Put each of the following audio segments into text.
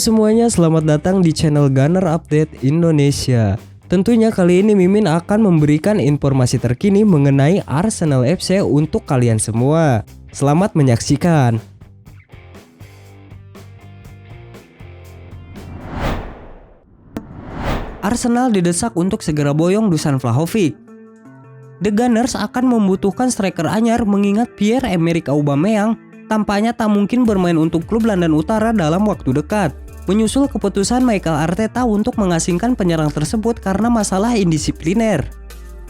semuanya, selamat datang di channel Gunner Update Indonesia. Tentunya kali ini Mimin akan memberikan informasi terkini mengenai Arsenal FC untuk kalian semua. Selamat menyaksikan. Arsenal didesak untuk segera boyong Dusan Vlahovic. The Gunners akan membutuhkan striker anyar mengingat Pierre-Emerick Aubameyang tampaknya tak mungkin bermain untuk klub London Utara dalam waktu dekat. Menyusul keputusan Mikel Arteta untuk mengasingkan penyerang tersebut karena masalah indisipliner.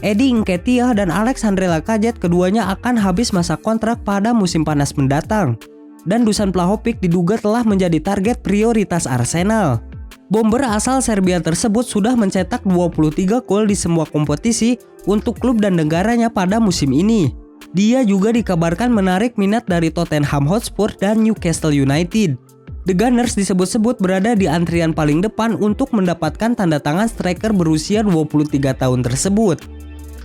Eddie Nketiah dan Alexandre Lacazette keduanya akan habis masa kontrak pada musim panas mendatang. Dan Dusan Vlahovic diduga telah menjadi target prioritas Arsenal. Bomber asal Serbia tersebut sudah mencetak 23 gol di semua kompetisi untuk klub dan negaranya pada musim ini. Dia juga dikabarkan menarik minat dari Tottenham Hotspur dan Newcastle United. The Gunners disebut-sebut berada di antrian paling depan untuk mendapatkan tanda tangan striker berusia 23 tahun tersebut.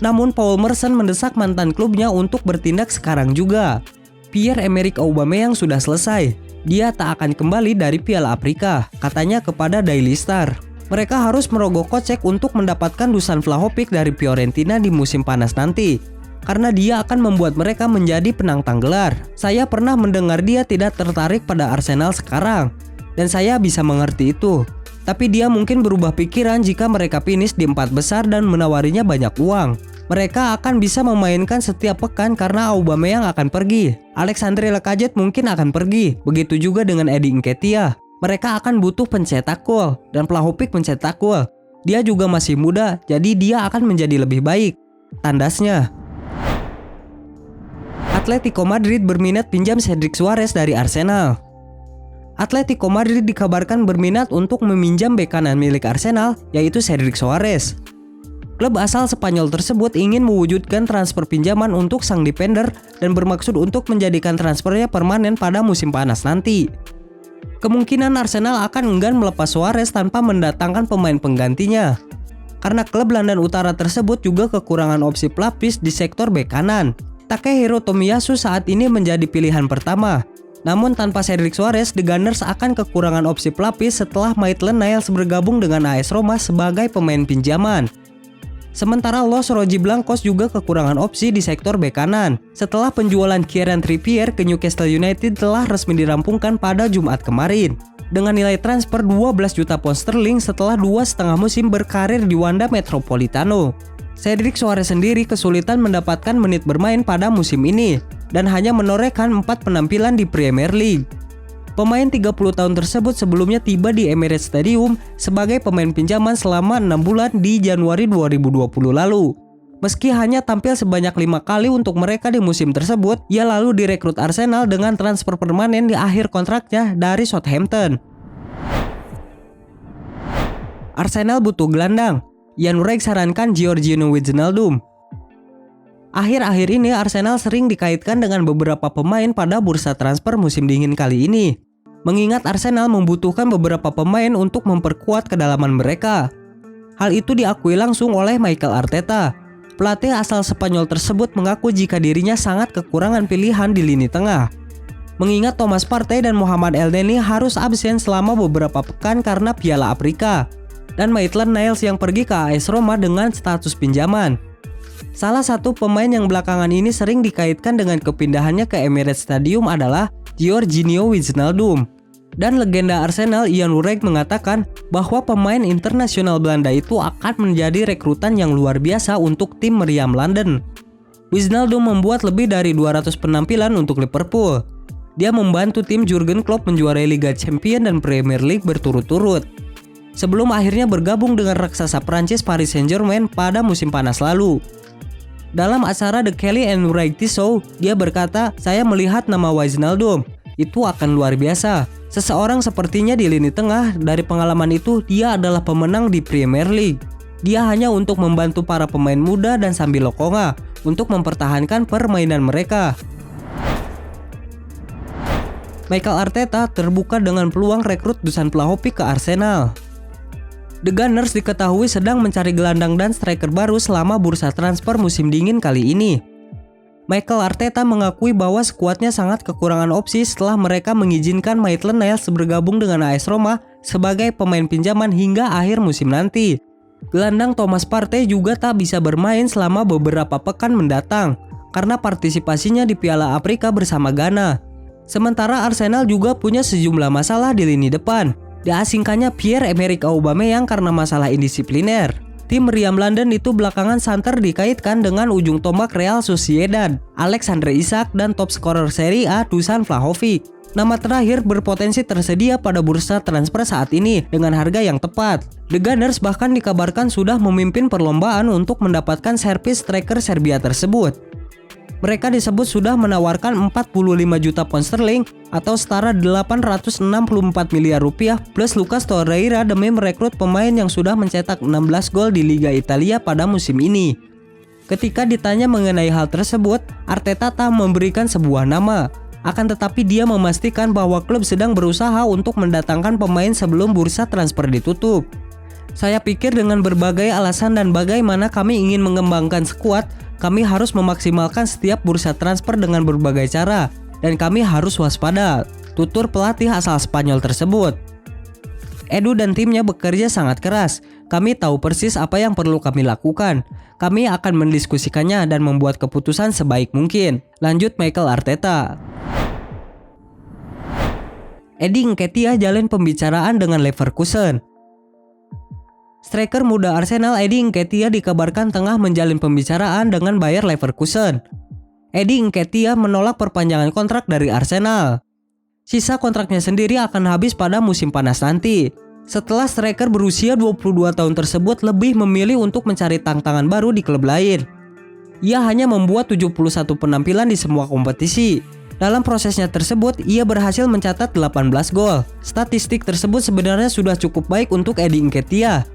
Namun Paul Merson mendesak mantan klubnya untuk bertindak sekarang juga. Pierre-Emerick Aubameyang sudah selesai. Dia tak akan kembali dari Piala Afrika, katanya kepada Daily Star. Mereka harus merogoh kocek untuk mendapatkan Dusan Vlahovic dari Fiorentina di musim panas nanti, karena dia akan membuat mereka menjadi penantang gelar. Saya pernah mendengar dia tidak tertarik pada Arsenal sekarang, dan saya bisa mengerti itu. Tapi dia mungkin berubah pikiran jika mereka finish di 4 besar dan menawarinya banyak uang. Mereka akan bisa memainkan setiap pekan karena Aubameyang akan pergi. Alexandre Lacazette mungkin akan pergi, begitu juga dengan Eddie Nketiah. Mereka akan butuh pencetak gol, dan Vlahovic pencetak gol. Dia juga masih muda, jadi dia akan menjadi lebih baik. Tandasnya, Atletico Madrid berminat pinjam Cedric Soares dari Arsenal. Atletico Madrid dikabarkan berminat untuk meminjam bek kanan milik Arsenal, yaitu Cedric Soares. Klub asal Spanyol tersebut ingin mewujudkan transfer pinjaman untuk sang defender dan bermaksud untuk menjadikan transfernya permanen pada musim panas nanti. Kemungkinan Arsenal akan enggan melepas Soares tanpa mendatangkan pemain penggantinya, karena klub London Utara tersebut juga kekurangan opsi pelapis di sektor bek kanan. Takehiro Tomiyasu saat ini menjadi pilihan pertama. Namun tanpa Cedric Soares, The Gunners akan kekurangan opsi pelapis setelah Maitland-Niles bergabung dengan AS Roma sebagai pemain pinjaman. Sementara Los Rojiblancos juga kekurangan opsi di sektor bek kanan setelah penjualan Kieran Trippier ke Newcastle United telah resmi dirampungkan pada Jumat kemarin dengan nilai transfer 12 juta pound sterling setelah 2,5 musim berkarir di Wanda Metropolitano. Cedric Soares sendiri kesulitan mendapatkan menit bermain pada musim ini dan hanya menorehkan 4 penampilan di Premier League. Pemain 30 tahun tersebut sebelumnya tiba di Emirates Stadium sebagai pemain pinjaman selama 6 bulan di Januari 2020 lalu. Meski hanya tampil sebanyak 5 kali untuk mereka di musim tersebut, ia lalu direkrut Arsenal dengan transfer permanen di akhir kontraknya dari Southampton. Arsenal butuh gelandang. Ian Wright sarankan Georginio Wijnaldum. Akhir-akhir ini Arsenal sering dikaitkan dengan beberapa pemain pada bursa transfer musim dingin kali ini. Mengingat Arsenal membutuhkan beberapa pemain untuk memperkuat kedalaman mereka. Hal itu diakui langsung oleh Mikel Arteta. Pelatih asal Spanyol tersebut mengaku jika dirinya sangat kekurangan pilihan di lini tengah. Mengingat Thomas Partey dan Mohamed Elneny harus absen selama beberapa pekan karena Piala Afrika. Dan Maitland-Niles yang pergi ke AS Roma dengan status pinjaman. Salah satu pemain yang belakangan ini sering dikaitkan dengan kepindahannya ke Emirates Stadium adalah Georginio Wijnaldum. Dan legenda Arsenal Ian Wright mengatakan bahwa pemain internasional Belanda itu akan menjadi rekrutan yang luar biasa untuk tim meriam London. Wijnaldum membuat lebih dari 200 penampilan untuk Liverpool. Dia membantu tim Jurgen Klopp menjuarai Liga Champions dan Premier League berturut-turut, sebelum akhirnya bergabung dengan raksasa Prancis Paris Saint-Germain pada musim panas lalu. Dalam acara The Kelly and Wright Show, dia berkata, "Saya melihat nama Wijnaldum, itu akan luar biasa. Seseorang sepertinya di lini tengah, dari pengalaman itu dia adalah pemenang di Premier League. Dia hanya untuk membantu para pemain muda dan sambil lokonga untuk mempertahankan permainan mereka." Mikel Arteta terbuka dengan peluang rekrut Dusan Vlahovic ke Arsenal. The Gunners diketahui sedang mencari gelandang dan striker baru selama bursa transfer musim dingin kali ini. Mikel Arteta mengakui bahwa skuadnya sangat kekurangan opsi setelah mereka mengizinkan Maitland-Niles bergabung dengan AS Roma sebagai pemain pinjaman hingga akhir musim nanti. Gelandang Thomas Partey juga tak bisa bermain selama beberapa pekan mendatang karena partisipasinya di Piala Afrika bersama Ghana. Sementara Arsenal juga punya sejumlah masalah di lini depan. Diasingkannya Pierre-Emerick Aubameyang karena masalah indisipliner. Tim meriam London itu belakangan santer dikaitkan dengan ujung tombak Real Sociedad, Alexandre Isak, dan top scorer Serie A Dusan Vlahovic. Nama terakhir berpotensi tersedia pada bursa transfer saat ini dengan harga yang tepat. The Gunners bahkan dikabarkan sudah memimpin perlombaan untuk mendapatkan servis striker Serbia tersebut. Mereka disebut sudah menawarkan 45 juta pound sterling atau setara 864 miliar rupiah plus Lucas Torreira demi merekrut pemain yang sudah mencetak 16 gol di Liga Italia pada musim ini. Ketika ditanya mengenai hal tersebut, Arteta tak memberikan sebuah nama. Akan tetapi dia memastikan bahwa klub sedang berusaha untuk mendatangkan pemain sebelum bursa transfer ditutup. Saya pikir dengan berbagai alasan dan bagaimana kami ingin mengembangkan skuad, kami harus memaksimalkan setiap bursa transfer dengan berbagai cara, dan kami harus waspada, tutur pelatih asal Spanyol tersebut. Edu dan timnya bekerja sangat keras. Kami tahu persis apa yang perlu kami lakukan. Kami akan mendiskusikannya dan membuat keputusan sebaik mungkin, lanjut Mikel Arteta. Eddie Nketiah jalin pembicaraan dengan Leverkusen. Striker muda Arsenal Eddie Nketiah dikabarkan tengah menjalin pembicaraan dengan Bayer Leverkusen. Eddie Nketiah menolak perpanjangan kontrak dari Arsenal. Sisa kontraknya sendiri akan habis pada musim panas nanti. Setelah striker berusia 22 tahun tersebut lebih memilih untuk mencari tantangan baru di klub lain. Ia hanya membuat 71 penampilan di semua kompetisi. Dalam prosesnya tersebut, ia berhasil mencatat 18 gol. Statistik tersebut sebenarnya sudah cukup baik untuk Eddie Nketiah.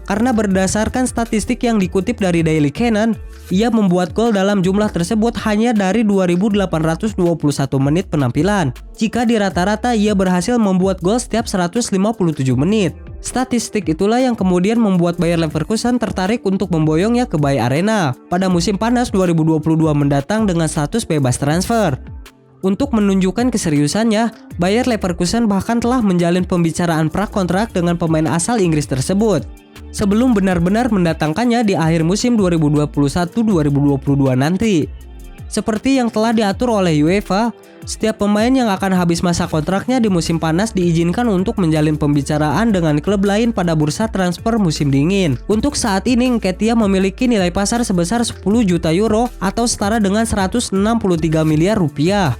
Karena berdasarkan statistik yang dikutip dari Daily Canon, ia membuat gol dalam jumlah tersebut hanya dari 2.821 menit penampilan. Jika di rata-rata ia berhasil membuat gol setiap 157 menit. Statistik itulah yang kemudian membuat Bayer Leverkusen tertarik untuk memboyongnya ke Bay Arena pada musim panas 2022 mendatang dengan status bebas transfer. Untuk menunjukkan keseriusannya, Bayer Leverkusen bahkan telah menjalin pembicaraan prakontrak dengan pemain asal Inggris tersebut sebelum benar-benar mendatangkannya di akhir musim 2021-2022 nanti. Seperti yang telah diatur oleh UEFA, setiap pemain yang akan habis masa kontraknya di musim panas diizinkan untuk menjalin pembicaraan dengan klub lain pada bursa transfer musim dingin. Untuk saat ini, Nketiah memiliki nilai pasar sebesar 10 juta euro atau setara dengan 163 miliar rupiah.